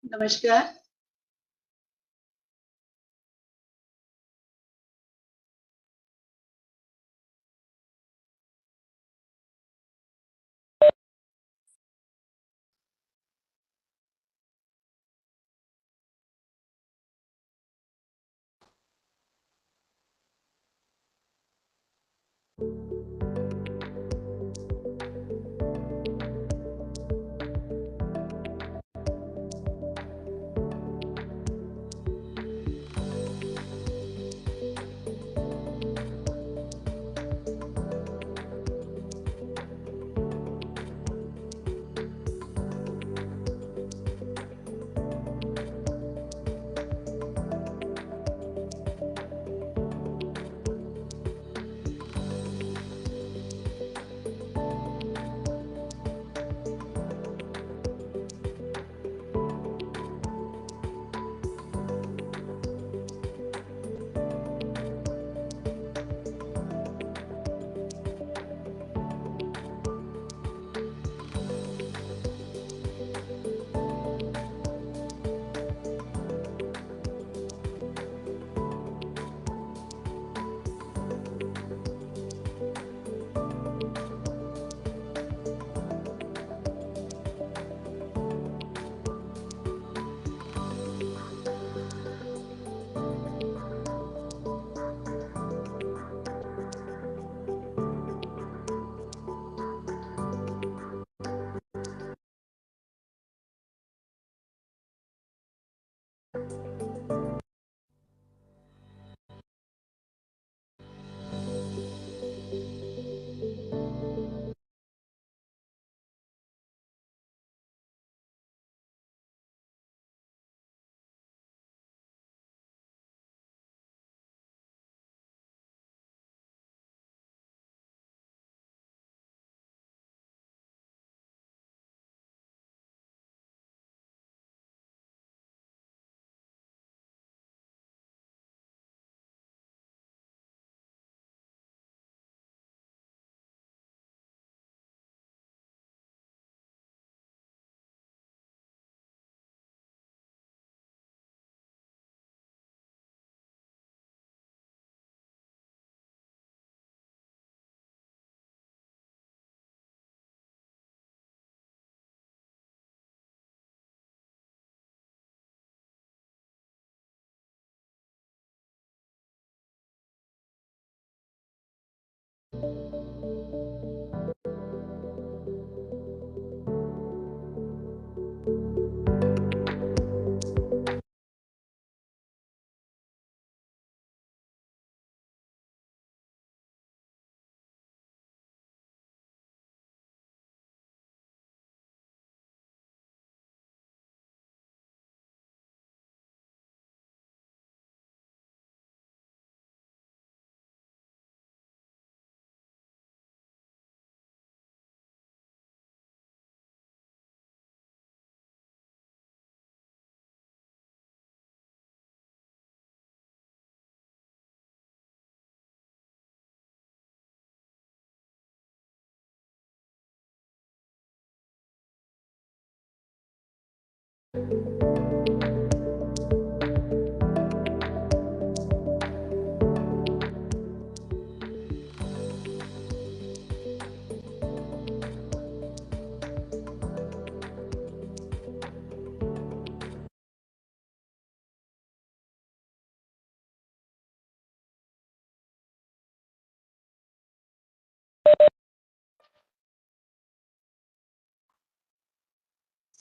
नमस्कार।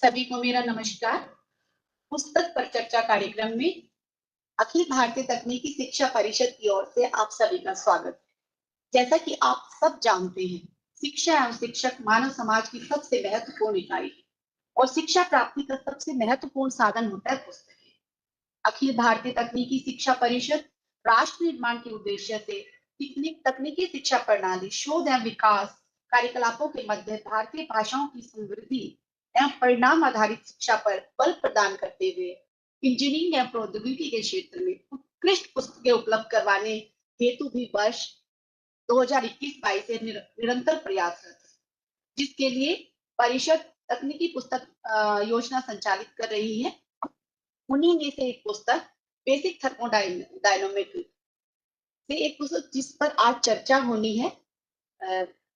सभी को मेरा नमस्कार। पुस्तक पर चर्चा कार्यक्रम में अखिल भारतीय तकनीकी शिक्षा परिषद की ओर से आप सभी का स्वागत है। जैसा कि आप सब जानते हैं, शिक्षा एवं शिक्षक मानव समाज की सबसे महत्वपूर्ण इकाई है और शिक्षा प्राप्ति का सबसे महत्वपूर्ण साधन होता है पुस्तकें। अखिल भारतीय तकनीकी शिक्षा परिषद राष्ट्र निर्माण के उद्देश्य से तकनीकी शिक्षा प्रणाली, शोध एवं विकास कार्यकलापों के मध्य भारतीय भाषाओं की समृद्धि एवं परिणाम आधारित शिक्षा पर बल प्रदान करते हुए इंजीनियरिंग एवं प्रौद्योगिकी के क्षेत्र में उत्कृष्ट पुस्तकें उपलब्ध करवाने हेतु भी वर्ष 2021-22 से निरंतर प्रयासरत है, जिसके लिए परिषद तकनीकी पुस्तक योजना संचालित कर रही है उन्हीं में से एक पुस्तक बेसिक थर्मोडायनामिक से एक पुस्तक जिस पर आज चर्चा होनी है।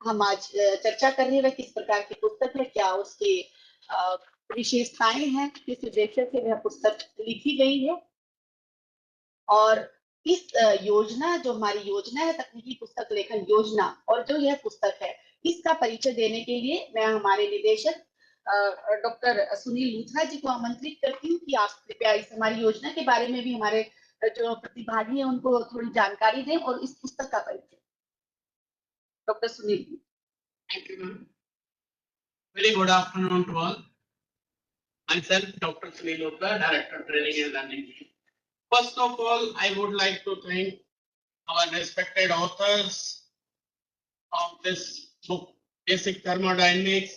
हम आज चर्चा कर रहे हैं वह किस प्रकार की पुस्तक है, क्या उसके विशेषताएं हैं, किस उद्देश्य से वह पुस्तक लिखी गई है, और इस योजना जो हमारी योजना है तकनीकी पुस्तक लेखन योजना, और जो यह पुस्तक है इसका परिचय देने के लिए मैं हमारे निदेशक डॉक्टर सुनील लूथरा जी को आमंत्रित करती हूँ कि आप कृपया इस हमारी योजना के बारे में भी हमारे जो प्रतिभागी हैं उनको थोड़ी जानकारी दें और इस पुस्तक का परिचय। Doctor Sunil ji. Thank you, ma'am. Very good afternoon to all. Myself, Dr. Sunil Luthra, Director Training and Learning. First of all, I would like to thank our respected authors of this book, Basic Thermodynamics,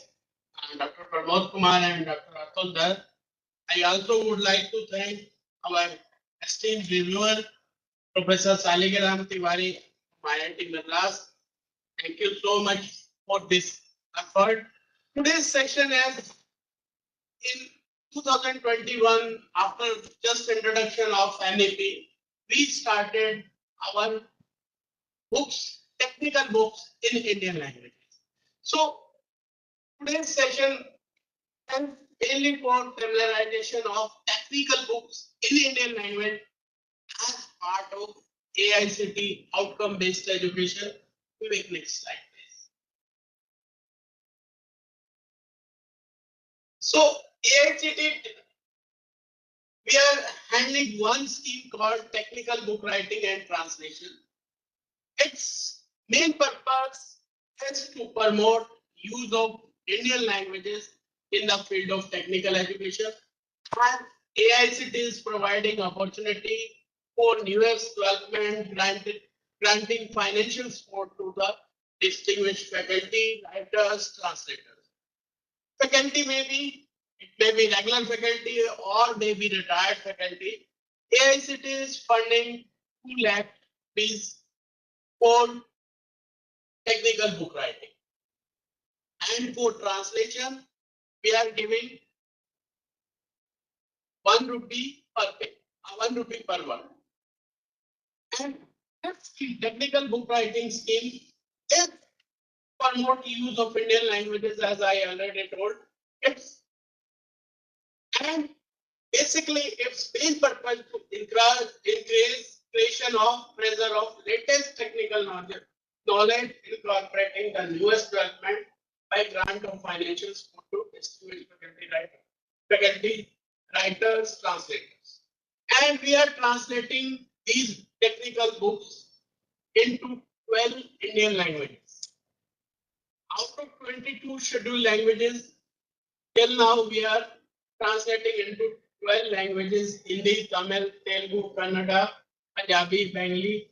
Dr. Pramod Kumar and Dr. Atul Dar. I also would like to thank our esteemed reviewer, Professor Saligram Tiwari from IIT Madras. Thank you so much for this effort. Today's session is in 2021, after just introduction of NAP, we started our books, technical books in Indian languages. So today's session is mainly for familiarization of technical books in Indian language as part of AICTE outcome-based education. Next slide, please. So AICTE, we are handling one scheme called technical book writing and translation. Its main purpose is to promote use of Indian languages in the field of technical education, and AICTE is providing opportunity for newest development, granting financial support to the distinguished faculty, writers, translators. Faculty it may be regular faculty or may be retired faculty. AICTE is funding 2 lakh rupees for technical book writing. And for translation, we are giving 1 rupee per page, 1 rupee per word. And this technical book writing scheme is promote use of Indian languages, as I already told. And basically, its main purpose to increase creation of pressure of latest technical knowledge incorporating the newest development by grant of financial support to distinguished faculty writers, translators. And we are translating these technical books into 12 Indian languages. Out of 22 scheduled languages, till now we are translating into 12 languages: Hindi, Tamil, Telugu, Kannada, Punjabi, Bengali,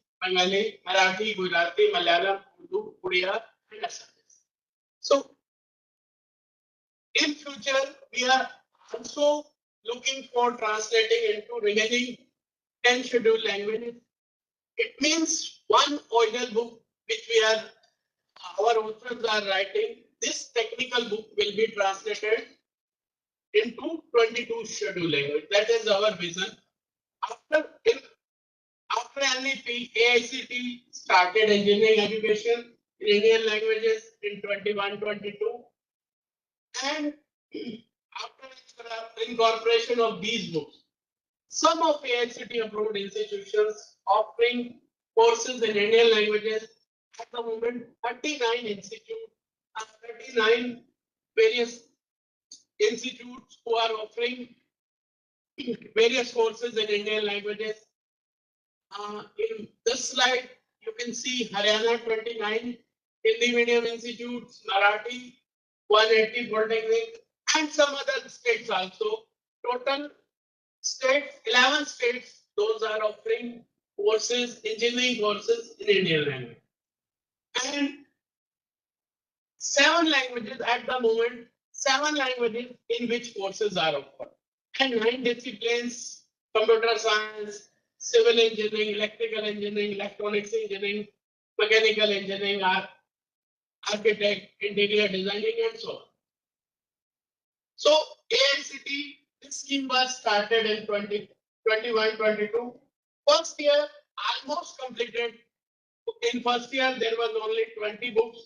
Marathi, Gujarati, Malayalam, Urdu, Odia, and Assamese. So, in future, we are also looking for translating into remaining 10 scheduled languages. It means one original book which our authors are writing, this technical book will be translated into 22 scheduled languages. That is our vision. After NEP, AICTE started engineering education in Indian languages in 21-22, and after incorporation of these books, some of AICTE approved institutions offering courses in Indian languages at the moment 39 institutes and 39 various institutes who are offering various courses in Indian languages. In this slide, you can see Haryana 29 Hindi medium institutes, Marathi 180 polytechnic, and some other states also. Total states, 11 states, those are offering courses, engineering courses in Indian language. And 7 languages at the moment, 7 languages in which courses are offered. And 9 disciplines: computer science, civil engineering, electrical engineering, electronics engineering, mechanical engineering, architect, interior designing, and so on. So AICTE This scheme was started in 2021-22. First year almost completed. In first year, there was only 20 books,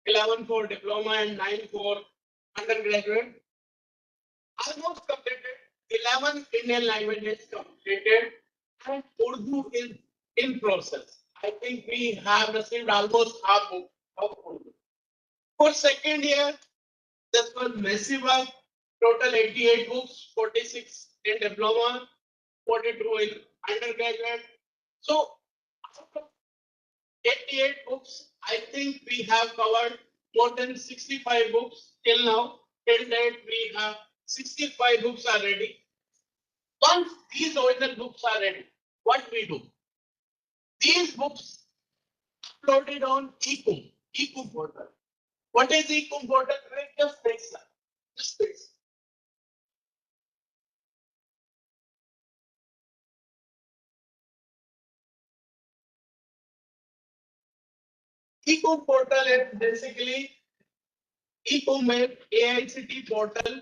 11 for diploma and 9 for undergraduate. Almost completed. 11 Indian languages completed, and Urdu is in process. I think we have received almost half book of Urdu. For second year, this was massive work. Total 88 books, 46 in diploma, 42 in undergraduate. So, out of 88 books, I think we have covered more than 65 books till now. Till date, we have 65 books are ready. Once these original books are ready, what we do? These books uploaded on eCum portal. What is eCum portal? Just next slide. Just this. eCum portal is basically eCum is AICTE portal.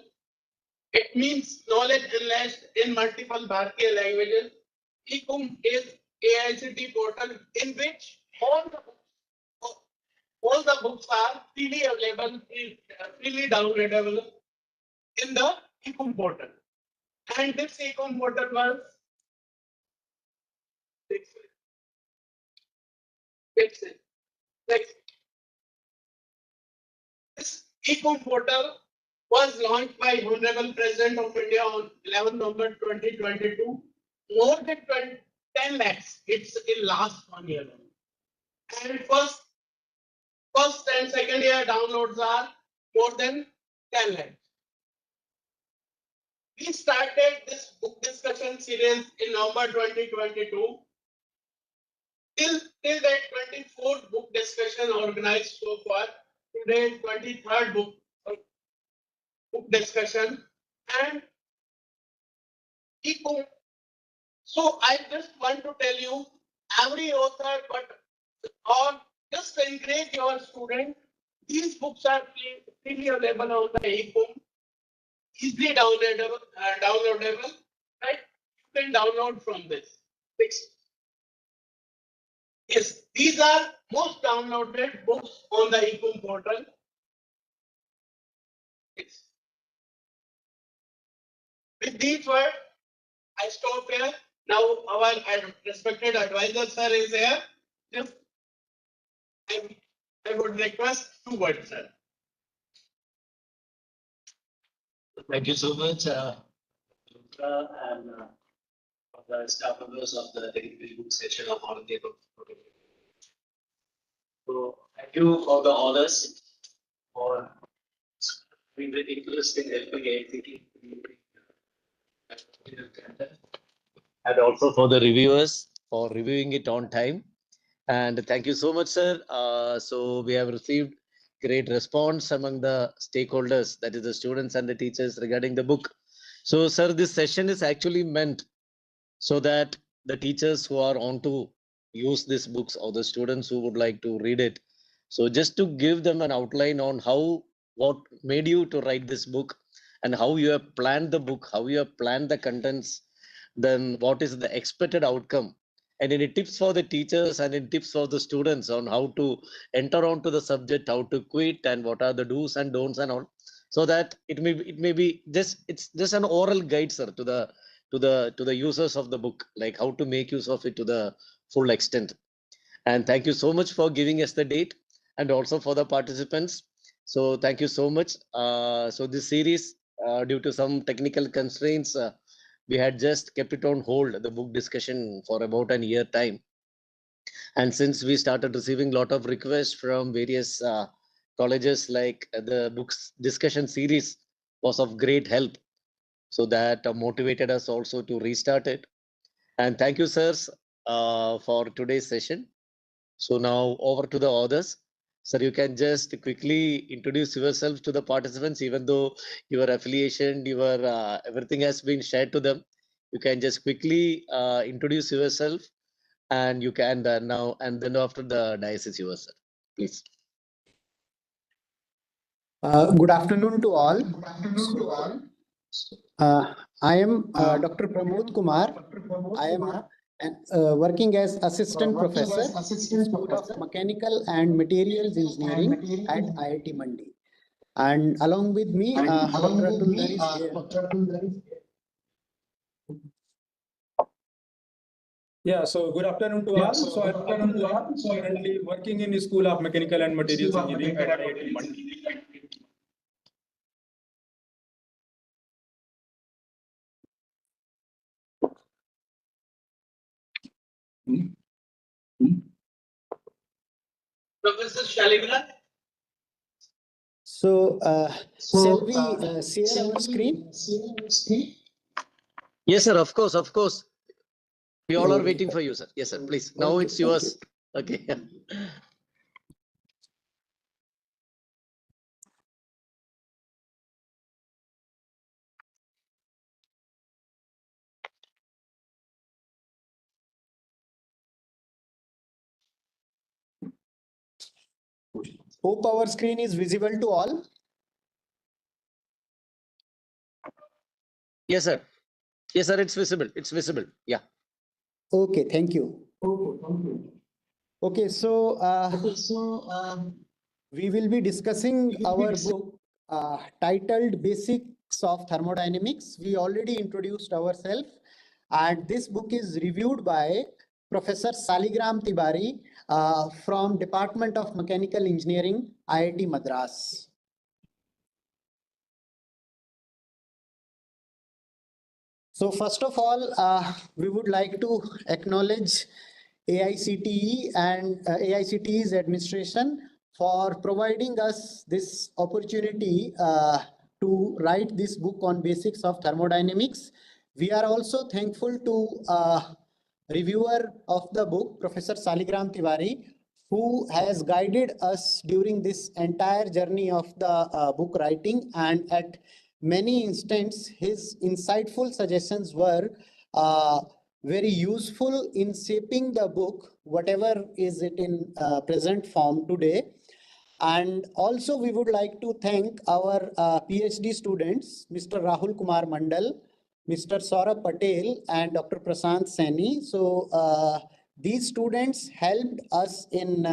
It means knowledge enlarged in multiple Bharatiya languages. eCum is AICTE portal in which all the books are freely available, freely downloadable in the eCum portal. And this eCum portal was this eCom portal was launched by Honorable President of India on 11 November 2022. More than 10 lakhs. It's in last 1 year. And first and second year downloads are more than 10 lakhs. We started this book discussion series in November 2022. Till that 24th book discussion organized so far. Today 23rd book discussion and eCom. So I just want to tell you, every author, or just encourage your student. These books are freely available on the eCom, easily downloadable, right? You can download from this. Yes, these are most downloaded books on the eCom portal. Yes. With these words, I stop here. Now our respected advisor sir is here. Just I would request 2 words, sir. Thank you so much, Rutra and the staff members of the technical book section of all the above. So thank you for the honors for being very interested in helping AICTE and also for the reviewers for reviewing it on time. And thank you so much, sir. So we have received great response among the stakeholders, that is the students and the teachers regarding the book. So, sir, this session is actually meant so that the teachers who are on to use these books or the students who would like to read it. So just to give them an outline on what made you to write this book and how you have planned the book, how you have planned the contents, then what is the expected outcome, and any tips for the teachers and any tips for the students on how to enter onto the subject, how to quit, and what are the do's and don'ts and all, so that it may be it's just an oral guide, sir, to the users of the book, like how to make use of it to the full extent. And thank you so much for giving us the date and also for the participants. So thank you so much. So this series, due to some technical constraints, we had just kept it on hold, the book discussion, for about a year time. And since we started receiving a lot of requests from various colleges, like the books discussion series was of great help. So that motivated us also to restart it. And thank you, sirs, for today's session. So now over to the others. Sir, you can just quickly introduce yourself to the participants, even though your affiliation, your everything has been shared to them. You can just quickly introduce yourself, and you can now, and then after the diocese yours, sir. Please. Good afternoon to all. I am Dr. Pramod Kumar. I am working as assistant professor in School of Mechanical and Materials Engineering at IIT Mandi. And along with me, Dr. Atul Dhar is here. Yeah, so good afternoon to all. So I'm currently working in the School of Mechanical and Materials Engineering at IIT Mandi. Professor Shaligra. So, shall we share our screen? Yes, sir. Of course, of course. We all are Okay. waiting for you, sir. Yes, sir. Please. Now Okay, it's thank yours. Okay. Hope our screen is visible to all. Yes, sir. Yes, sir. It's visible. It's visible. Yeah. Okay, thank you. Okay, so we will be discussing our book titled Basics of Thermodynamics. We already introduced ourselves, and this book is reviewed by Professor Saligram Tibari from Department of Mechanical Engineering, IIT Madras. So first of all, we would like to acknowledge AICTE and AICTE's administration for providing us this opportunity to write this book on basics of thermodynamics. We are also thankful to reviewer of the book, Professor Saligram Tiwari, who has guided us during this entire journey of the book writing, and at many instances his insightful suggestions were very useful in shaping the book, whatever is it in present form today. And also we would like to thank our PhD students, Mr. Rahul Kumar Mandal, Mr. Saurabh Patel, and Dr. Prasant Saini. So these students helped us in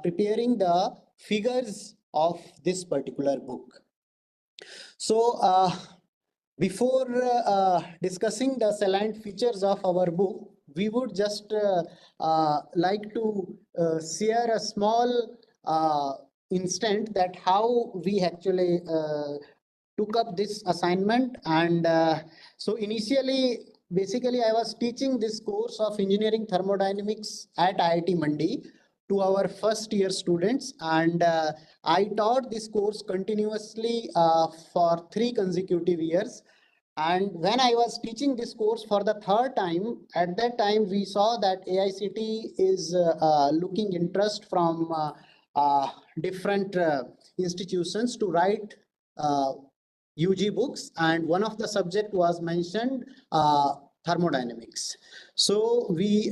preparing the figures of this particular book. So before discussing the salient features of our book, we would just like to share a small instant that how we actually took up this assignment. And so initially, basically, I was teaching this course of engineering thermodynamics at IIT Mandi to our first year students, and I taught this course continuously for 3 consecutive years. And when I was teaching this course for the 3rd time, at that time we saw that AICTE is looking interest from different institutions to write UG books, and one of the subject was mentioned thermodynamics. So we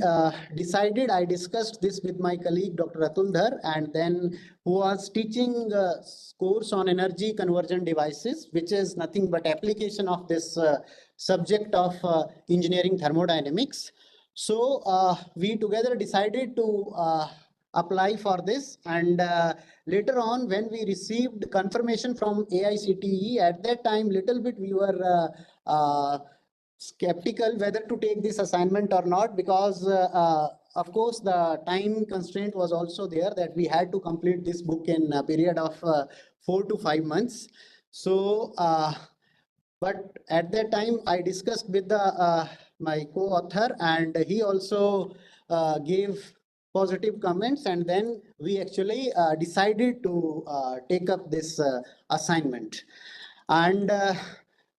decided, I discussed this with my colleague Dr. Atul Dhar, and then who was teaching a course on energy conversion devices, which is nothing but application of this subject of engineering thermodynamics. So we together decided to apply for this, and later on when we received confirmation from AICTE, at that time little bit we were skeptical whether to take this assignment or not, because of course the time constraint was also there that we had to complete this book in a period of 4 to 5 months. So but at that time I discussed with the my co-author, and he also gave positive comments, and then we actually decided to take up this assignment. And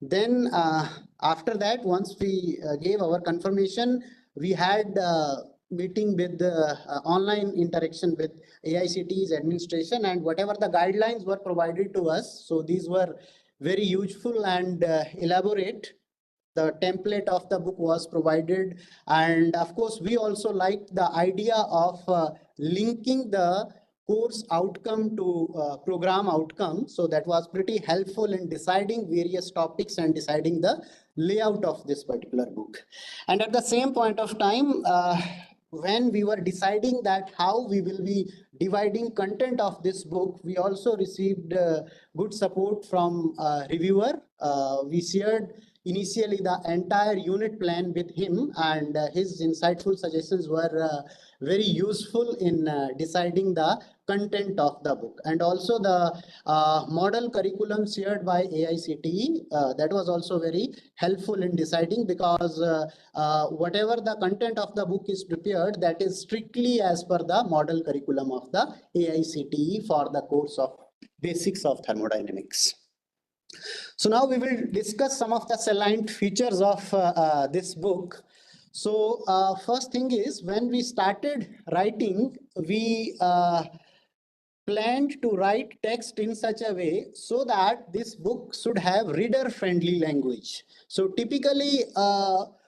then after that, once we gave our confirmation, we had meeting with the online interaction with AICTE's administration, and whatever the guidelines were provided to us, so these were very useful and elaborate. The template of the book was provided, and of course we also liked the idea of linking the course outcome to program outcome. So that was pretty helpful in deciding various topics and deciding the layout of this particular book. And at the same point of time, when we were deciding that how we will be dividing content of this book, we also received good support from reviewer. We shared initially the entire unit plan with him, and his insightful suggestions were very useful in deciding the content of the book. And also the model curriculum shared by AICTE, that was also very helpful in deciding, because whatever the content of the book is prepared, that is strictly as per the model curriculum of the AICTE for the course of Basics of Thermodynamics. So now we will discuss some of the salient features of this book. So first thing is, when we started writing, we planned to write text in such a way so that this book should have reader-friendly language. So typically,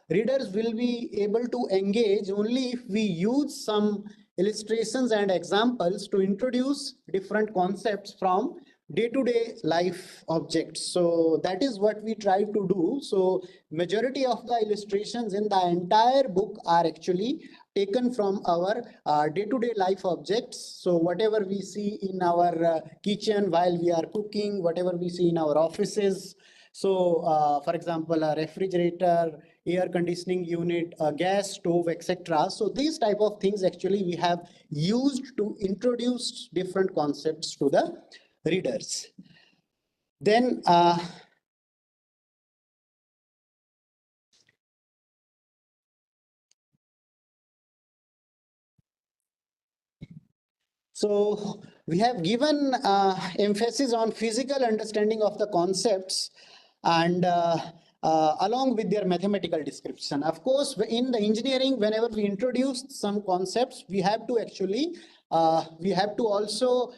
readers will be able to engage only if we use some illustrations and examples to introduce different concepts from day-to-day life objects. So that is what we try to do. So majority of the illustrations in the entire book are actually taken from our day-to-day life objects. So whatever we see in our kitchen while we are cooking, whatever we see in our offices. So for example, a refrigerator, air conditioning unit, a gas stove, etc. So these type of things actually we have used to introduce different concepts to the readers. Then so we have given emphasis on physical understanding of the concepts, and along with their mathematical description. Of course, in the engineering, whenever we introduce some concepts, we have to actually also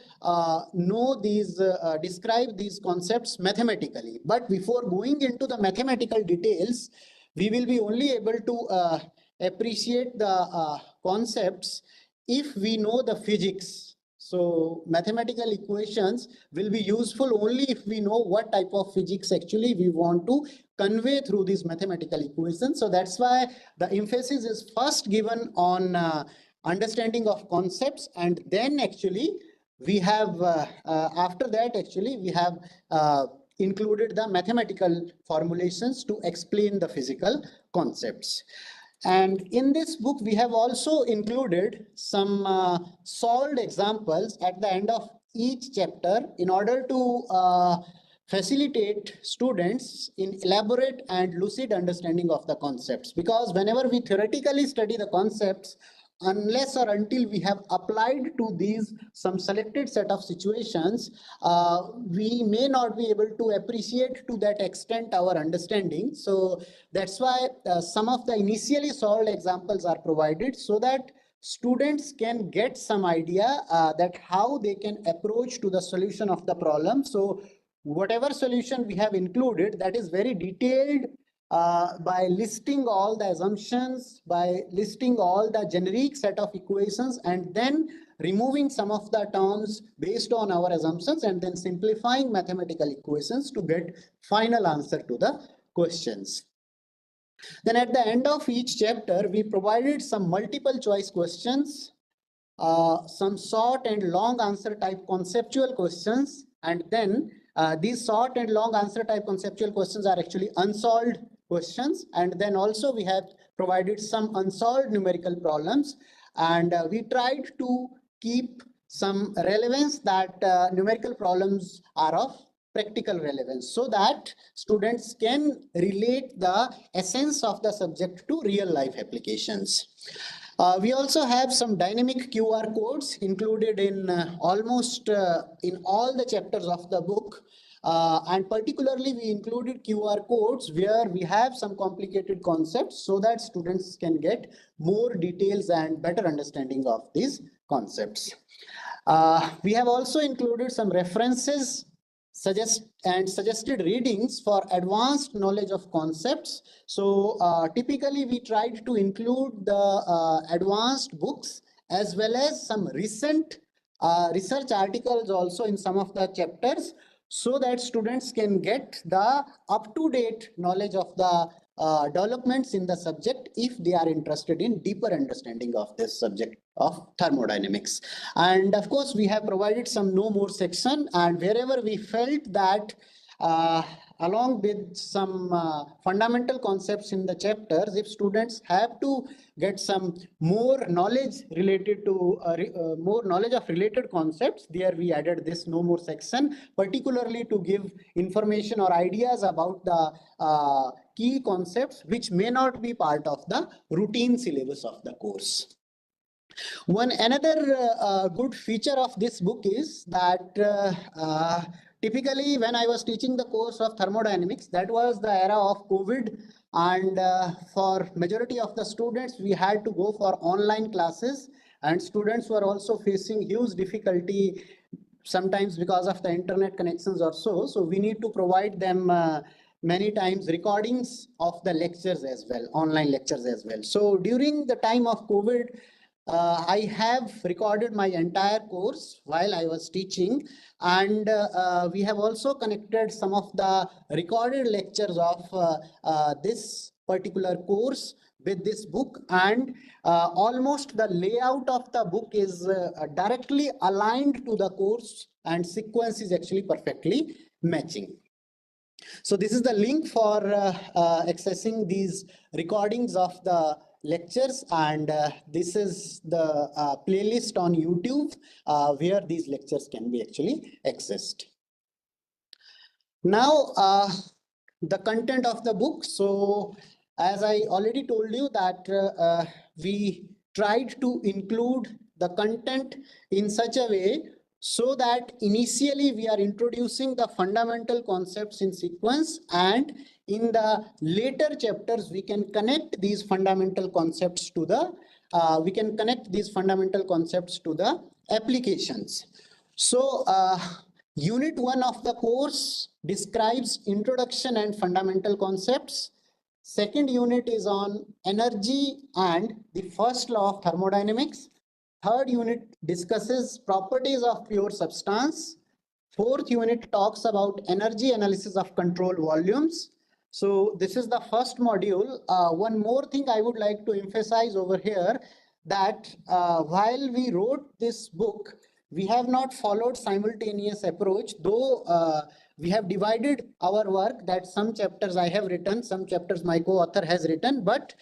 know these, describe these concepts mathematically. But before going into the mathematical details, we will be only able to appreciate the concepts if we know the physics. So mathematical equations will be useful only if we know what type of physics actually we want to convey through these mathematical equations. So that's why the emphasis is first given on understanding of concepts, and then actually we have after that actually we have included the mathematical formulations to explain the physical concepts. And in this book, we have also included some solved examples at the end of each chapter in order to facilitate students in elaborate and lucid understanding of the concepts. Because whenever we theoretically study the concepts, unless or until we have applied to these some selected set of situations, we may not be able to appreciate to that extent our understanding. So that's why some of the initially solved examples are provided so that students can get some idea that how they can approach to the solution of the problem. So whatever solution we have included, that is very detailed by listing all the assumptions, by listing all the generic set of equations, and then removing some of the terms based on our assumptions, and then simplifying mathematical equations to get final answer to the questions. Then at the end of each chapter, we provided some multiple choice questions, some short and long answer type conceptual questions, and then these short and long answer type conceptual questions are actually unsolved questions. And then also we have provided some unsolved numerical problems, and we tried to keep some relevance that numerical problems are of practical relevance, so that students can relate the essence of the subject to real life applications. We also have some dynamic QR codes included in almost in all the chapters of the book. And particularly we included QR codes where we have some complicated concepts so that students can get more details and better understanding of these concepts. We have also included some references suggested readings for advanced knowledge of concepts. So typically we tried to include the advanced books as well as some recent research articles also in some of the chapters, so that students can get the up-to-date knowledge of the developments in the subject if they are interested in deeper understanding of this subject of thermodynamics. And of course, we have provided some no more section, and wherever we felt that along with some fundamental concepts in the chapters, if students have to get some more knowledge related to more knowledge of related concepts, there we added this no more section, particularly to give information or ideas about the key concepts which may not be part of the routine syllabus of the course. One another good feature of this book is that typically when I was teaching the course of thermodynamics, that was the era of COVID, and for majority of the students, we had to go for online classes, and students were also facing huge difficulty sometimes because of the internet connections or so. So we need to provide them many times recordings of the lectures as well, online lectures as well. So during the time of COVID, I have recorded my entire course while I was teaching, and we have also connected some of the recorded lectures of this particular course with this book, and almost the layout of the book is directly aligned to the course, and sequence is actually perfectly matching. So this is the link for accessing these recordings of the lectures, and this is the playlist on YouTube where these lectures can be actually accessed. Now, the content of the book. So as I already told you that we tried to include the content in such a way so that initially we are introducing the fundamental concepts in sequence, and in the later chapters we can connect these fundamental concepts to the applications. So unit 1 of the course describes introduction and fundamental concepts. Second unit is on energy and the first law of thermodynamics. Third unit discusses properties of pure substance. Fourth unit talks about energy analysis of control volumes. So this is the first module. One more thing I would like to emphasize over here, that while we wrote this book, we have not followed simultaneous approach, though we have divided our work, that some chapters I have written, some chapters my co-author has written, but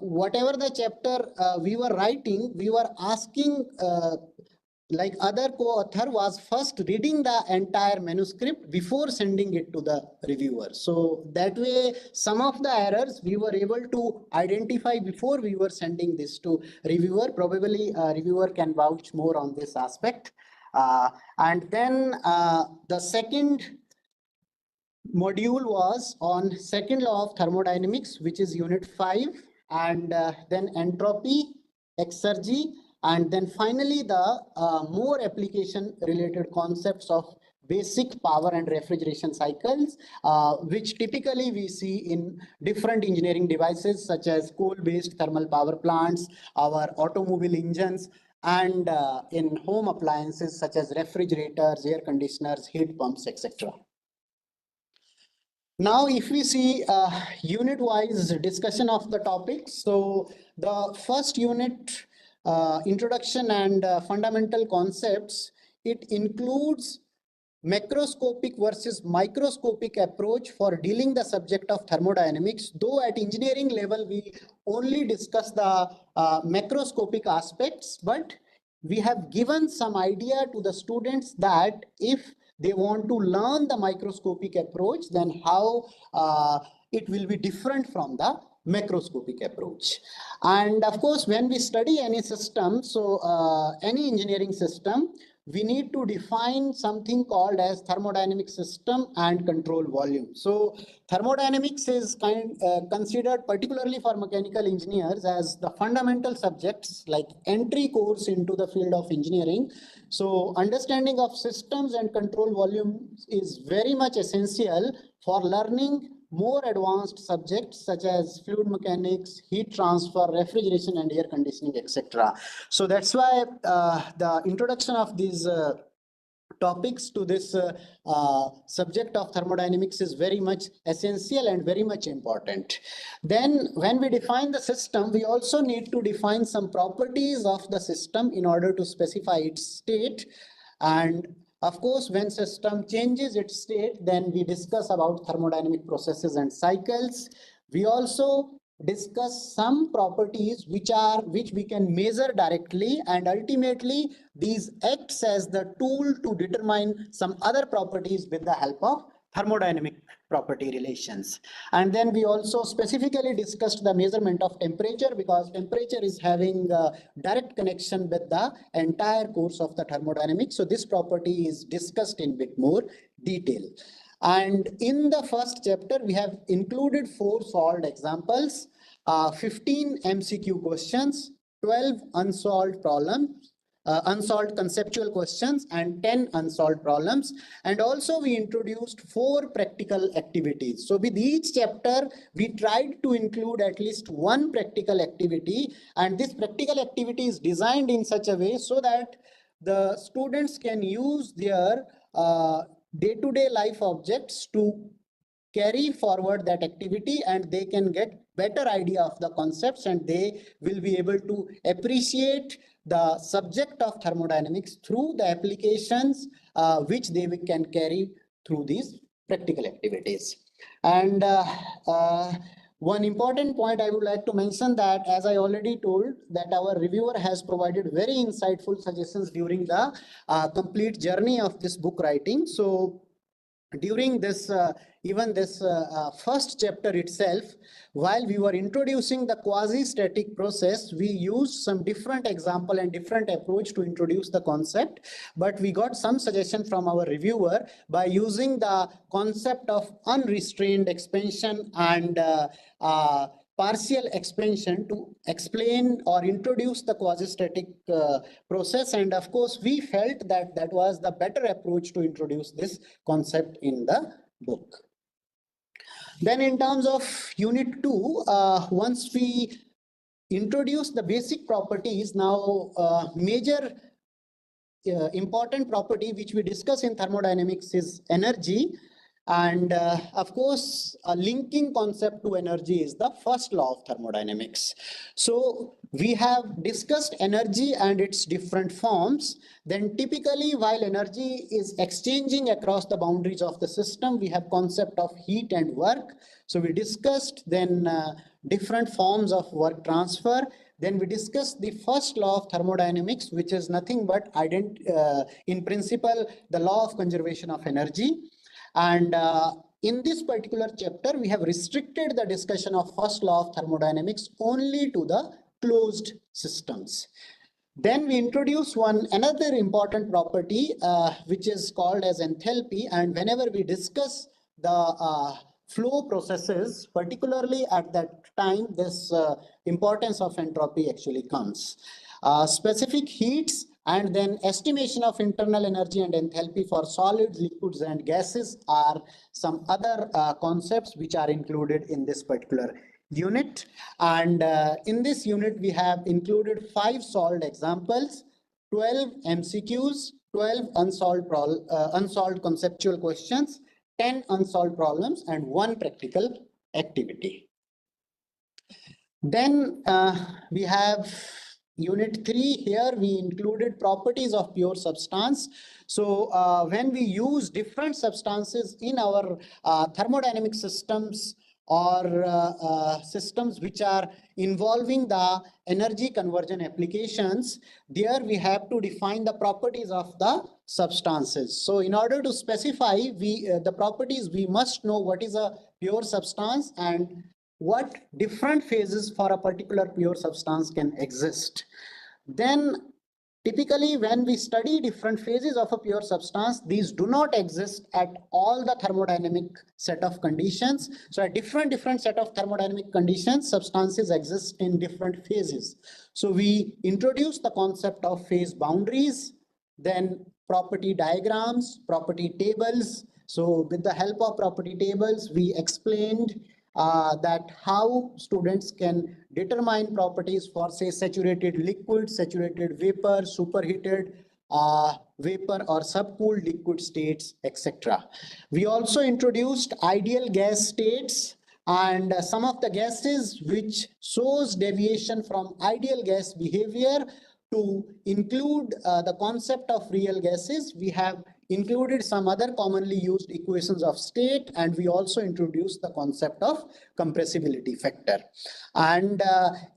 whatever the chapter we were writing, we were asking like other co-author was first reading the entire manuscript before sending it to the reviewer. So that way some of the errors we were able to identify before we were sending this to reviewer. Probably reviewer can vouch more on this aspect. And then the second module was on second law of thermodynamics, which is unit 5, and then entropy, exergy, and then finally the more application related concepts of basic power and refrigeration cycles, which typically we see in different engineering devices such as coal-based thermal power plants, our automobile engines, and in home appliances such as refrigerators, air conditioners, heat pumps, etc. Now, if we see unit-wise discussion of the topics, so the first unit, introduction and fundamental concepts, it includes macroscopic versus microscopic approach for dealing the subject of thermodynamics, though at engineering level we only discuss the macroscopic aspects, but we have given some idea to the students that if they want to learn the microscopic approach, then how it will be different from the macroscopic approach. And of course, when we study any system, so any engineering system, we need to define something called as thermodynamic system and control volume. So thermodynamics is considered particularly for mechanical engineers as the fundamental subjects, like entry course into the field of engineering. So understanding of systems and control volumes is very much essential for learning more advanced subjects such as fluid mechanics, heat transfer, refrigeration and air conditioning, etc. So that's why the introduction of these topics to this subject of thermodynamics is very much essential and very much important. Then when we define the system, we also need to define some properties of the system in order to specify its state. And of course, when system changes its state, then we discuss about thermodynamic processes and cycles. We also discuss some properties which we can measure directly, and ultimately these acts as the tool to determine some other properties with the help of thermodynamic property relations. And then we also specifically discussed the measurement of temperature, because temperature is having a direct connection with the entire course of the thermodynamics. So this property is discussed in bit more detail. And in the first chapter, we have included 4 solved examples, 15 MCQ questions, 12 unsolved problems, unsolved conceptual questions, and 10 unsolved problems. And also we introduced 4 practical activities. So with each chapter, we tried to include at least 1 practical activity, and this practical activity is designed in such a way so that the students can use their day-to-day life objects to carry forward that activity, and they can get better idea of the concepts, and they will be able to appreciate the subject of thermodynamics through the applications which they can carry through these practical activities. And one important point I would like to mention that, as I already told, that our reviewer has provided very insightful suggestions during the complete journey of this book writing. So during this even this first chapter itself, while we were introducing the quasi-static process, we used some different example and different approach to introduce the concept, but we got some suggestion from our reviewer by using the concept of unrestrained expansion and partial expansion to explain or introduce the quasi-static process. And of course, we felt that that was the better approach to introduce this concept in the book. Then in terms of unit 2, once we introduce the basic properties, now major important property which we discuss in thermodynamics is energy. And of course, a linking concept to energy is the first law of thermodynamics. So we have discussed energy and its different forms. Then typically, while energy is exchanging across the boundaries of the system, we have concept of heat and work. So we discussed then different forms of work transfer. Then we discussed the first law of thermodynamics, which is nothing but in principle, the law of conservation of energy. And in this particular chapter, we have restricted the discussion of first law of thermodynamics only to the closed systems. Then we introduce another important property, which is called as enthalpy. And whenever we discuss the flow processes, particularly at that time, this importance of entropy actually comes. Specific heats and then estimation of internal energy and enthalpy for solids, liquids, and gases are some other concepts which are included in this particular unit. And in this unit, we have included 5 solved examples, 12 MCQs, 12 unsolved conceptual questions, 10 unsolved problems, and 1 practical activity. Then we have Unit 3. Here we included properties of pure substance. So when we use different substances in our thermodynamic systems or systems which are involving the energy conversion applications, there we have to define the properties of the substances. So in order to specify the properties, we must know what is a pure substance and what different phases for a particular pure substance can exist. Then typically when we study different phases of a pure substance, these do not exist at all the thermodynamic set of conditions. So at different set of thermodynamic conditions, substances exist in different phases. So we introduce the concept of phase boundaries, then property diagrams, property tables, So with the help of property tables, we explained that how students can determine properties for, say, saturated liquid, saturated vapor, superheated vapor or subcooled liquid states, etc. We also introduced ideal gas states and some of the gases which shows deviation from ideal gas behavior. To include the concept of real gases, we have included some other commonly used equations of state, and we also introduced the concept of compressibility factor. And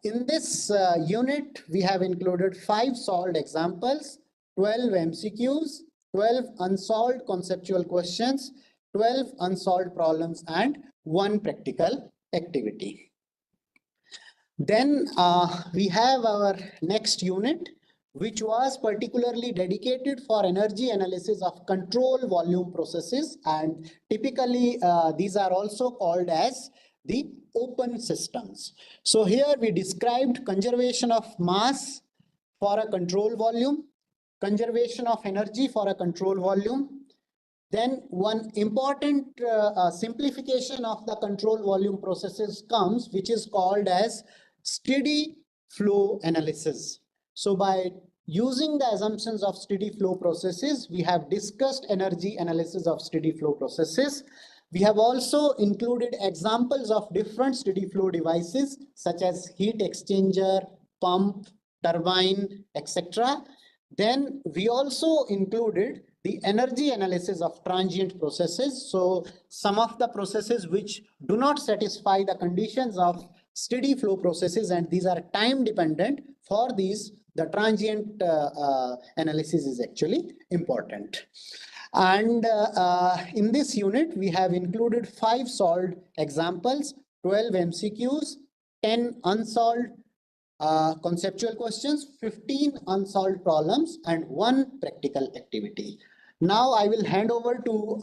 in this unit, we have included 5 solved examples, 12 MCQs, 12 unsolved conceptual questions, 12 unsolved problems, and 1 practical activity. Then we have our next unit, which was particularly dedicated for energy analysis of control volume processes. And typically, these are also called as the open systems. So here we described conservation of mass for a control volume, conservation of energy for a control volume. Then one important simplification of the control volume processes comes, which is called as steady flow analysis. So by using the assumptions of steady flow processes, we have discussed energy analysis of steady flow processes. We have also included examples of different steady flow devices such as heat exchanger, pump, turbine, etc. Then we also included the energy analysis of transient processes. So some of the processes which do not satisfy the conditions of steady flow processes, and these are time dependent, for these the transient analysis is actually important. And in this unit, we have included 5 solved examples, 12 MCQs, 10 unsolved conceptual questions, 15 unsolved problems, and 1 practical activity. Now I will hand over to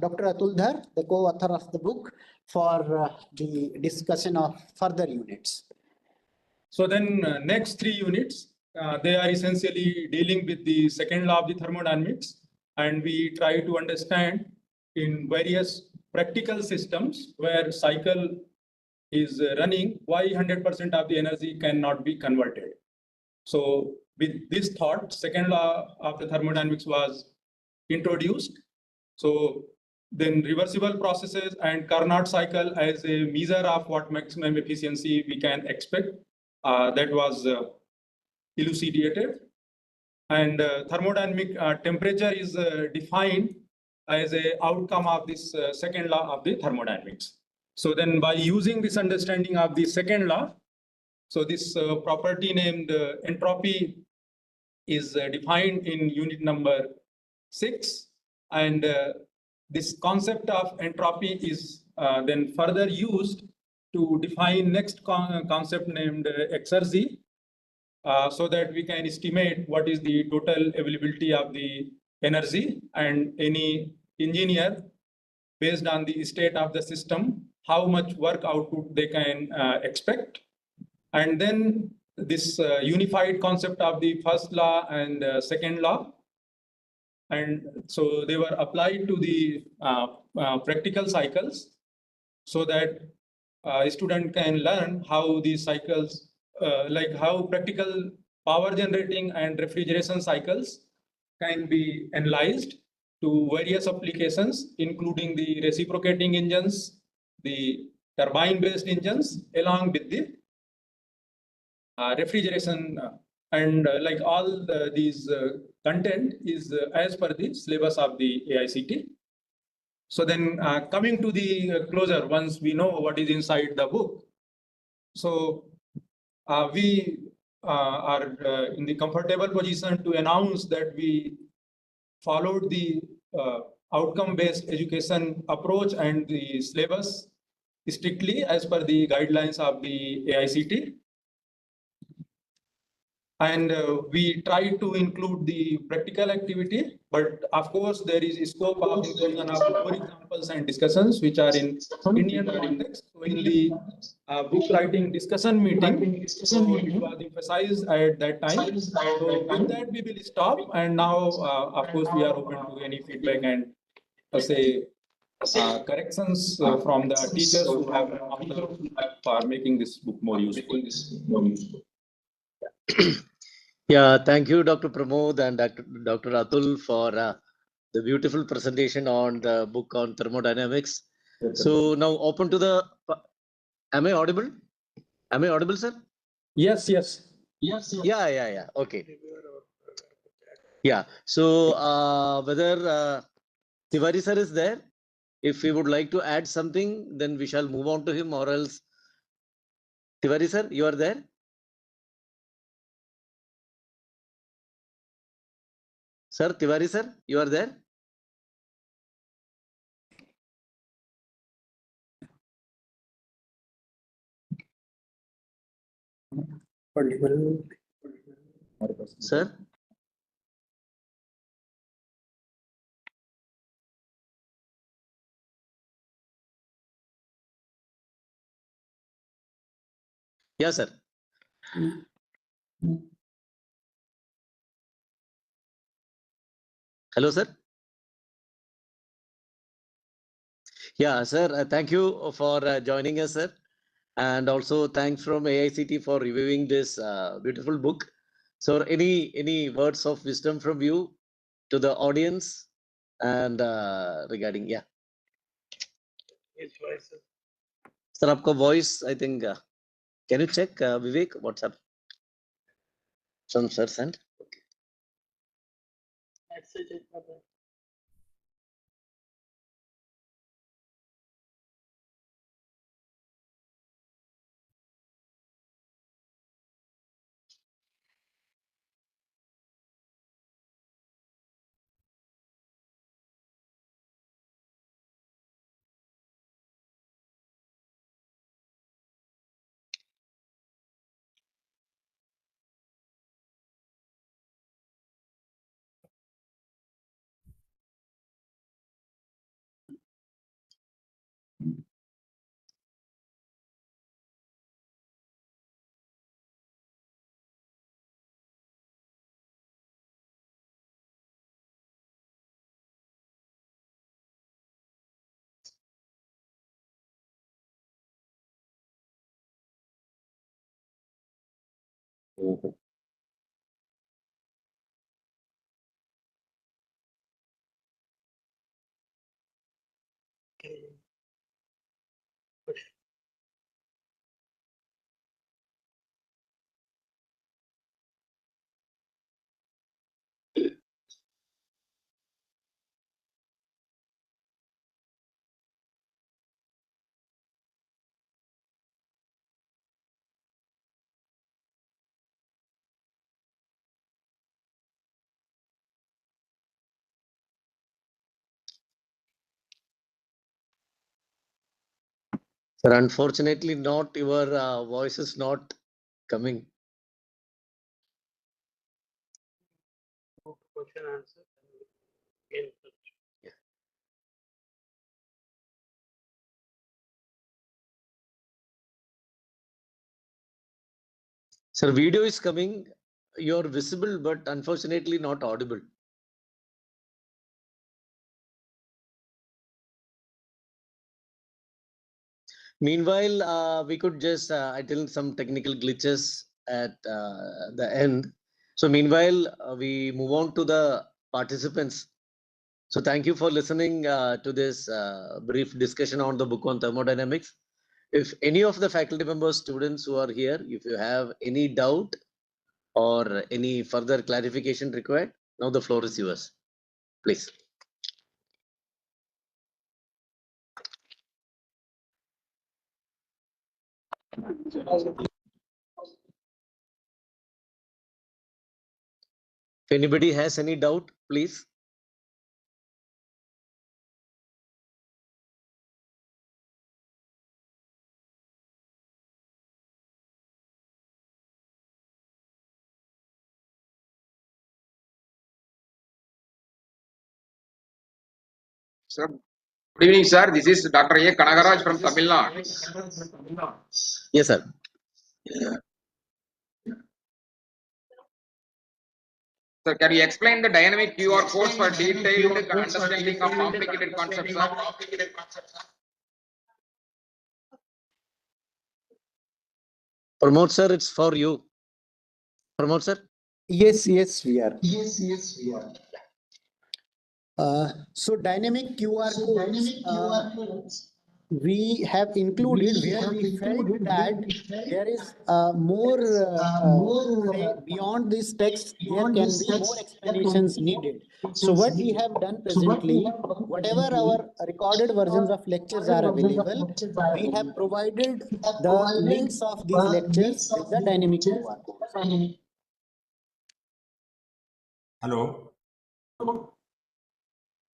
Dr. Atul Dhar, the co-author of the book, for the discussion of further units. So then next 3 units, they are essentially dealing with the second law of the thermodynamics, and we try to understand in various practical systems where cycle is running, why 100% of the energy cannot be converted. So with this thought, second law of the thermodynamics was introduced. So then reversible processes and Carnot cycle as a measure of what maximum efficiency we can expect, that was elucidated. And thermodynamic temperature is defined as an outcome of this second law of the thermodynamics. So then by using this understanding of the second law, so this property named entropy is defined in unit number 6. And this concept of entropy is then further used to define next concept named exergy, so that we can estimate what is the total availability of the energy, and any engineer, based on the state of the system, how much work output they can expect. And then this unified concept of the first law and second law. And so they were applied to the practical cycles, so that a student can learn how these cycles, like how practical power generating and refrigeration cycles can be analyzed to various applications, including the reciprocating engines, the turbine-based engines, along with the refrigeration, and like all these content is as per the syllabus of the AICTE. So then coming to the closure, once we know what is inside the book, so we are in the comfortable position to announce that we followed the outcome-based education approach and the syllabus strictly as per the guidelines of the AICTE. And we try to include the practical activity, but of course there is a scope of inclusion of more examples and discussions which are in Indian context. So in the book writing discussion meeting, so it was emphasized at that time. So with that we will stop, and now of course we are open to any feedback and say corrections from the teachers who have for making this book more useful. Yeah, thank you, Dr. Pramod and Dr. Atul for the beautiful presentation on the book on thermodynamics. So now open to the. Am I audible? Am I audible, sir? Yes, yes. Yeah. Okay. Yeah. So whether Tiwari sir is there? If he would like to add something, then we shall move on to him, or else. Tiwari sir, you are there? Sir, Tiwari sir, you are there? Sir? Yeah, sir. Hello, sir. Yeah, sir. Thank you for joining us, sir. And also thanks from AICT for reviewing this beautiful book. So any words of wisdom from you to the audience and regarding, yeah. Sir, आपका voice, I think, can you check, Vivek, what's up? Some sir sent. Sir, unfortunately, not your voice is not coming. Question answer. Again. Sir, video is coming. You're visible, but unfortunately not audible. Meanwhile, we could just attend some technical glitches at the end. So meanwhile, we move on to the participants. So thank you for listening to this brief discussion on the book on thermodynamics. If any of the faculty members, students who are here, if you have any doubt or any further clarification required, now the floor is yours. Please. If anybody has any doubt, please. Sir, good evening, sir. This is Dr. A. Kanagaraj from Tamil Nadu. Yes, sir. Sir, can you explain the dynamic QR codes for detailed understanding of complicated concepts, sir? Pramod sir, it's for you. Pramod sir. Yes, we are. So dynamic QR codes, we have included where we felt that there is more, say, beyond this text, there can be more explanations needed. So what we have done presently, whatever our recorded versions of lectures are available, we have provided the links of these lectures with the dynamic QR codes. Hello.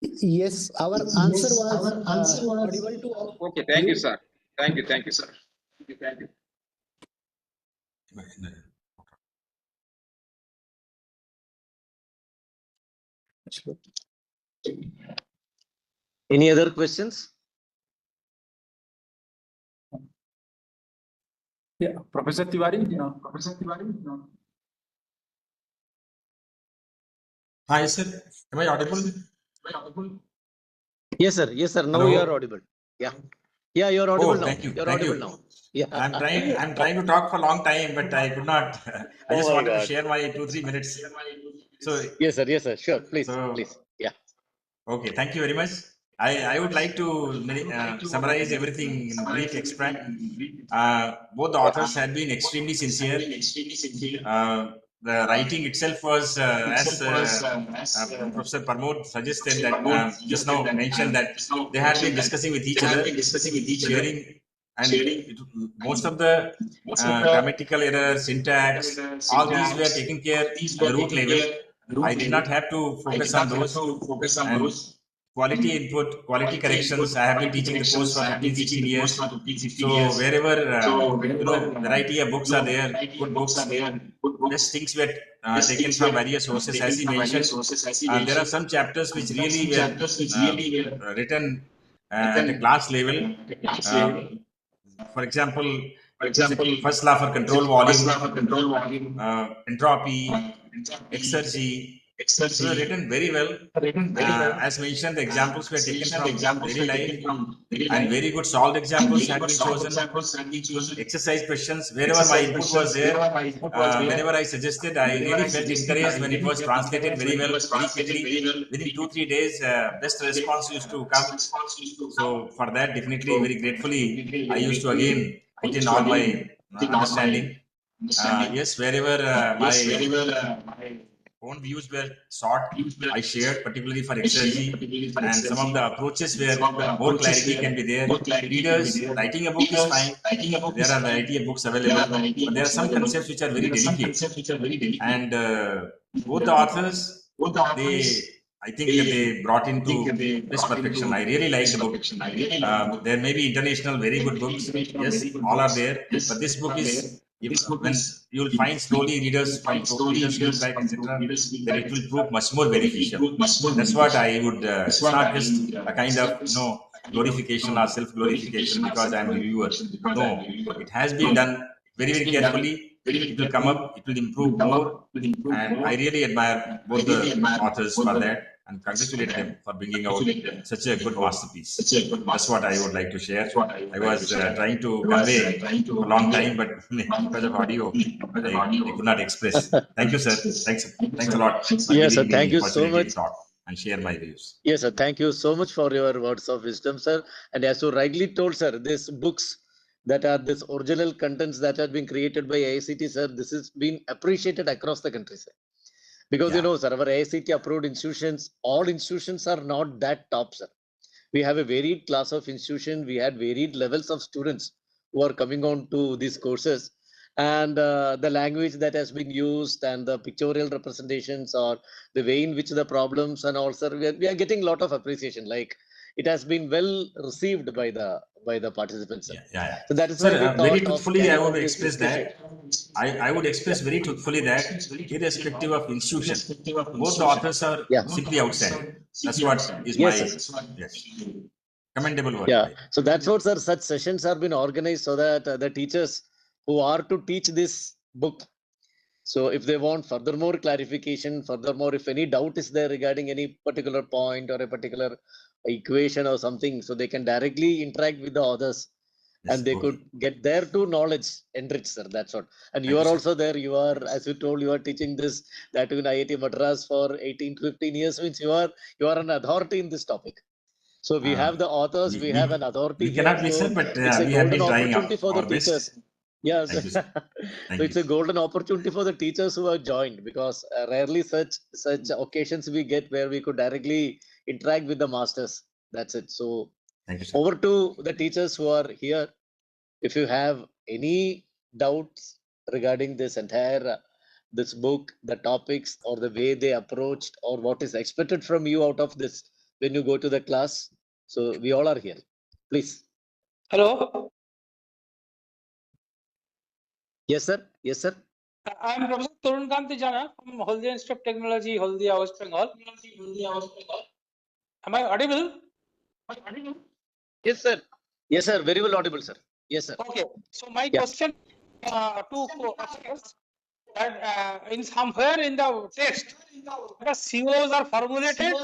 Yes, our answer was audible to all. Okay, thank you, sir. Thank you, sir. Any other questions? Yeah, Professor Tiwari. Hi, sir. Am I audible? Yes, sir. Yes, sir. Now Hello? you are audible. Yeah. Yeah, you're audible Oh, now. thank you. You're Thank audible you. now. Yeah. I'm trying to talk for a long time, but I could not. I Oh just my wanted to God. share my 2-3 minutes. So, Yes, sir. Yes, sir. Sure. Please. So- Please. Yeah. okay, thank you very much. I would like to summarize everything in brief extract. Both the authors had been extremely sincere. The writing itself was, as Professor Pramod suggested that just now mentioned that they had been discussing with each other, sharing, and most of the grammatical errors, syntax, all these were taken care at the root level. I did not have to focus on those. And quality input, quality corrections. I have been teaching the course for 15-16 years. So wherever variety of books are there, good books, best things were taken from various sources. As he mentioned, there are some chapters which really were written at a class level. For example, first law for control volume, entropy, exergy. So written very well. As mentioned, the examples were taken from daily life, and very good solved examples had been chosen. Exercise questions, wherever my input was there, whenever I suggested, I really felt encouraged when it was translated very well, very quickly. Within 2-3 days, best response used to come. So for that, definitely, very gratefully, I used to again put in all my understanding. Yes, wherever my own views were sought, I shared, particularly for exergy, and some of the approaches where more clarity can be there. Readers, writing a book is fine. There are variety of books available, but there are some concepts which are very delicate. And both the authors, I think they brought into best perfection. I really like the book. There may be international very good books. Yes, all are there. But this book is, when you will find slowly readers from readers feedback, etc., then it will prove much more beneficial. That's what I would. It's not just a kind of glorification or self-glorification because I am a reviewer. No, it has been done very carefully. It will come up. It will improve more, and I really admire both the authors for that and congratulate them for bringing out such a good masterpiece. That's what I would like to share. I was trying to convey for a long time, but because of audio, I could not express. Thank you, sir. Thanks a lot for Yes, sir. giving Thank me you so opportunity much. to talk and share my views. Yes, sir. Thank you so much for your words of wisdom, sir. And as you rightly told, sir, these books that are this original contents that have been created by AICTE, sir, this has been appreciated across the country, sir. Because sir, our AICTE approved institutions, all institutions are not that top, sir. We have a varied class of institution. We had varied levels of students who are coming on to these courses. And the language that has been used and the pictorial representations or the way in which the problems and also we are getting a lot of appreciation. Like it has been well received by the participants. Yeah. So that is Sir, why we very thought of truthfully, I carrying would on this express discussion. that. I would express very truthfully that, irrespective of institution, both the authors are simply outstanding. That's what is my commendable work. Yeah. So that's what, sir, such sessions are been organized so that the teachers who are to teach this book, So if they want furthermore clarification, furthermore, if any doubt is there regarding any particular point or a particular equation or something, so they can directly interact with the others. Yes, And they okay. could get their to knowledge enriched, sir. That's what. And Thank you you, are sir. also there. You are, as you told, you are teaching this, that in IIT Madras for 18 to 15 years, means you are an authority in this topic. So we have the authors, we have an authority we here. cannot be, So sir, but it's a we have golden been trying opportunity for the our best. teachers. Yes. Thank you, sir. Thank So it's you. a golden opportunity for the teachers who have joined, because rarely such occasions we get where we could directly interact with the masters. That's it. So Thank you, sir. over to the teachers who are here. If you have any doubts regarding this entire this book, the topics or the way they approached, or what is expected from you out of this when you go to the class, so we all are here. Please. Hello. Yes, sir. Yes, sir. I am Professor Tarun Kanti Jana from Haldia Institute of Technology, Haldia, West Bengal. Am I audible? Yes, sir. Yes, sir. Very well audible, sir. Yes, sir. Okay. So my Yeah. question to is that in somewhere in the text, the COs are formulated,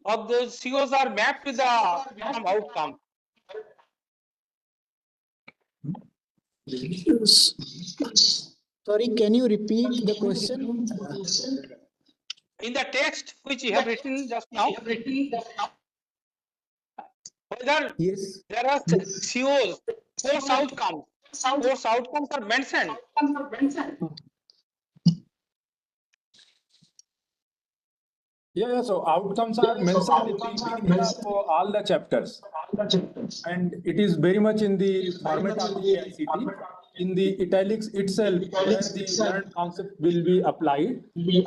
or those COs are mapped with the outcome. Sorry, can you repeat the question? In the text which you have written just now, whether Yes. there are COs, course outcomes are mentioned. Yeah, so outcomes are mentioned in the beginning of all the chapters. And it is very much in the format of the AICTE. In the italics itself, where the learned concept will be applied. So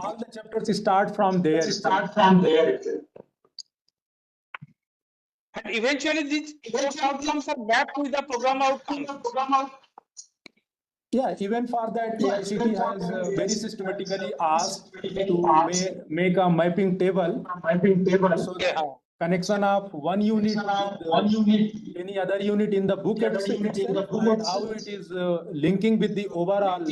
all the chapters start from there itself. And eventually these course outcomes are mapped with the program outcomes. Yeah, even for that, AICTE has very systematically asked to make a mapping table. So that connection of one unit with any other unit in the book itself, and how it is linking with the overall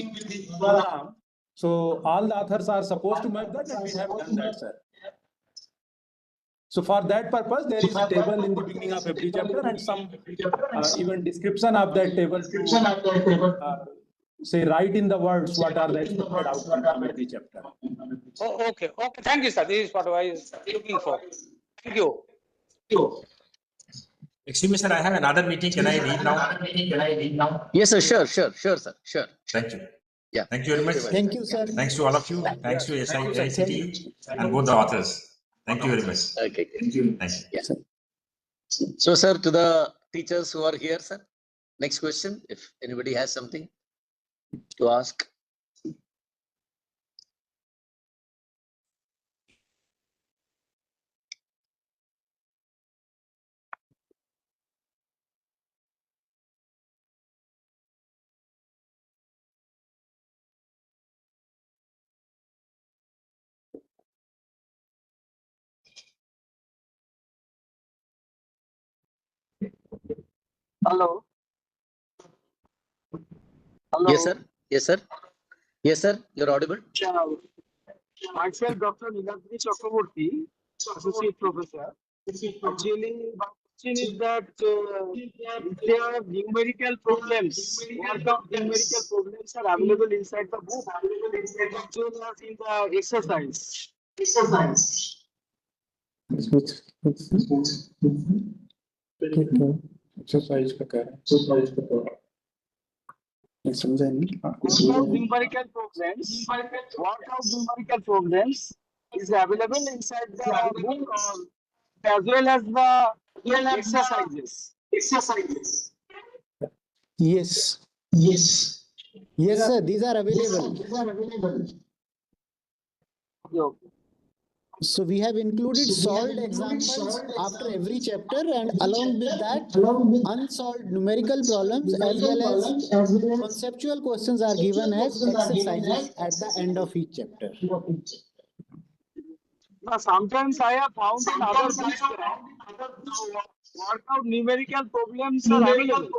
program. So all the authors are supposed to map that, and we have done that, sir. So for that purpose, there is a table in the beginning of every chapter, and some even description of that table to say write in the words what are the expected outcomes from every chapter. Oh, okay. Thank you, sir. This is what I was looking for. Thank you. Excuse me, sir. I have another meeting. Can I leave now? Yes, sir. Sure, sir. Sure. Thank you. Yeah. Thank you very much. Thank you, sir. Thanks to all of you. Thanks to AICTE and both the authors. Thank you very much. Okay. Thank you. Yeah. So, sir, to the teachers who are here, sir, next question, if anybody has something to ask. Hello. Yes, sir. Yes, sir. Yes, sir. You're audible. Myself, Dr. Niladri Chakraborty, Associate Professor. Actually, my question is that if there are numerical problems, what of numerical problems are available inside the book, as well as in the exercise? Exercise का क्या है? समझा नहीं. What of numerical problems is available inside the book, or as well as the exercises? Yes. Yes, sir. These are available. Okay. So we have included solved examples after every chapter, and along with that, unsolved numerical problems as well as conceptual questions are given as exercises at the end of each chapter. Now, sometimes I have found in other books that work out numerical problems are available.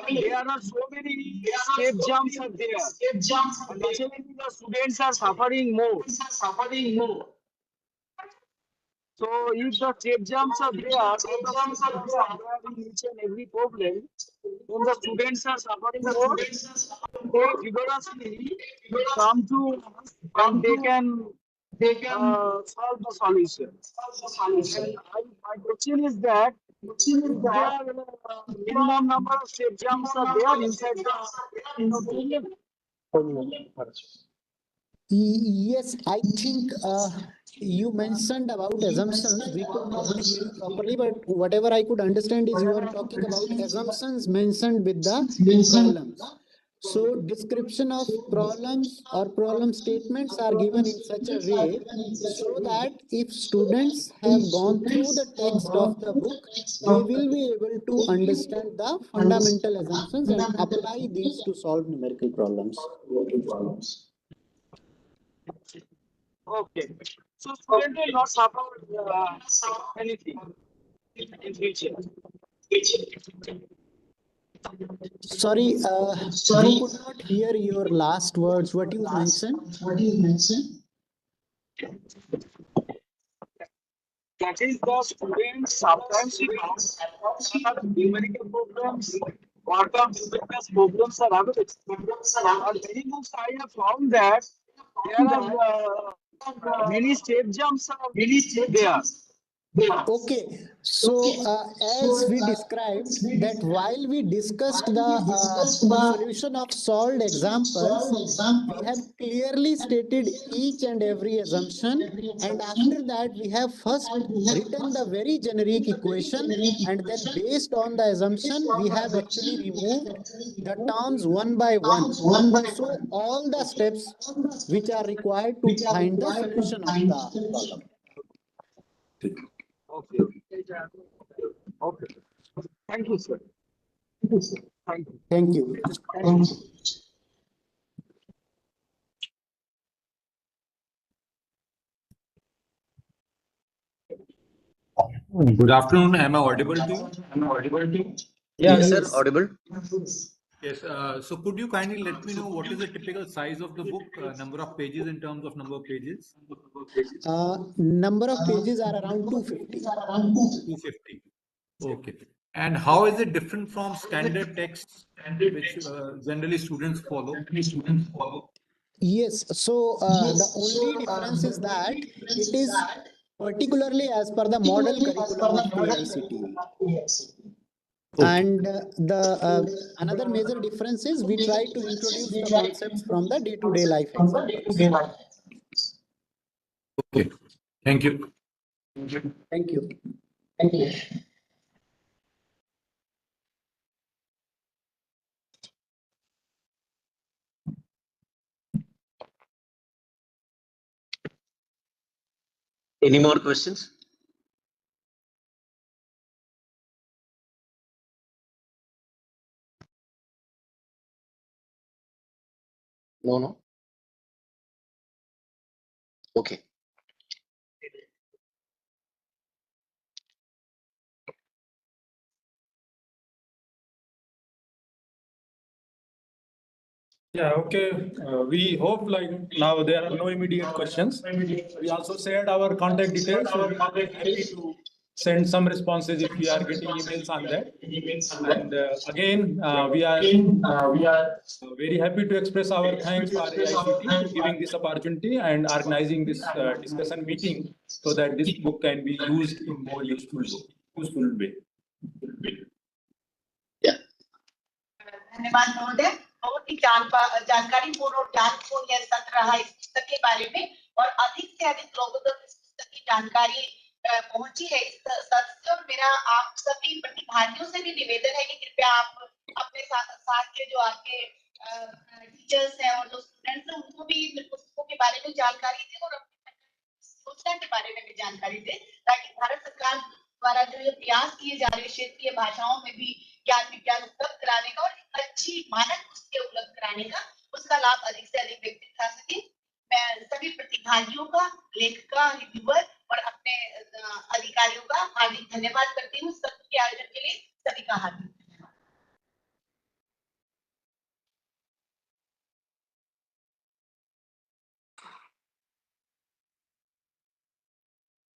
There are so many step jumps are there. And naturally the students are suffering more. So if the step jumps are there, lot of step jumps are there in each and every problem, then the students are suffering more. They vigorously come to us and they can solve the solution. And my question is that if there are minimum number of step jumps are there inside the problem. Yes, I think you mentioned about assumptions. We could not hear you properly, but whatever I could understand is you are talking about assumptions mentioned with the problems. So description of problems or problem statements are given in such a way so that if students have gone through the text of the book, they will be able to understand the fundamental assumptions and apply these to solve numerical problems. Okay. So student will not suffer anything in future. Sorry, we could not hear your last words. What you mentioned? That is the students sometimes we have numerical problems, work on numerical problems are available. But many books I have found that there are many step jumps are there. Okay, so as we described that while we discussed the solution of solved examples, we have clearly stated each and every assumption, and after that we have first written the very generic equation, and then based on the assumption we have actually removed the terms one by one to show all the steps which are required to find the solution of the problem. Okay. Okay. Thank you, sir. Thank you. Thank you. Good afternoon. Am I audible to you? Yes, sir, audible. Yes. So could you kindly let me know what is the typical size of the book, number of pages in terms of number of pages? Number of pages are around 250. 250. Okay. And how is it different from standard texts which generally students follow? Yes, so the only difference is that it is particularly as per the model curriculum of AICTE. And another major difference is we try to introduce the concepts from the day-to-day life examples. Okay. Thank you. Thank you. Any more questions? No. Okay. Yeah, okay. We hope like now there are no immediate questions. We also shared our contact details, so we are happy to send some responses if we are getting emails on that. And again, we are very happy to express our thanks for AICTE to giving this opportunity and organizing this discussion meeting so that this book can be used in more useful way. धन्यवाद महोदय, बहुत ही जानकारीपूर्ण और ज्ञानपूर्ण यह सत्र रहा इस पुस्तक के बारे में, और अधिक से अधिक लोगों तक इस पुस्तक की जानकारी पहुंची है इस सत्र से। और मेरा आप सभी प्रतिभागियों से भी निवेदन है कि कृपया आप अपने साथ के जो आपके टीचर्स हैं और जो स्टूडेंट्स हैं उनको भी पुस्तकों के बारे में जानकारी दें और योजना के बारे में भी जानकारी दें, ताकि भारत सरकार द्वारा जो ये प्रयास किए जा रहे क्षेत्रीय भाषाओं में भी ज्ञान विज्ञान उपलब्ध कराने का और अच्छी मानक पुस्तकें उपलब्ध कराने का, उसका लाभ अधिक से अधिक व्यक्ति उठा सके। मैं सभी प्रतिभागियों का, लेखिका, रिव्यूअर और अपने अधिकारियों का हार्दिक धन्यवाद करती हूँ। सत्र के आयोजन के लिए सभी का हार्दिक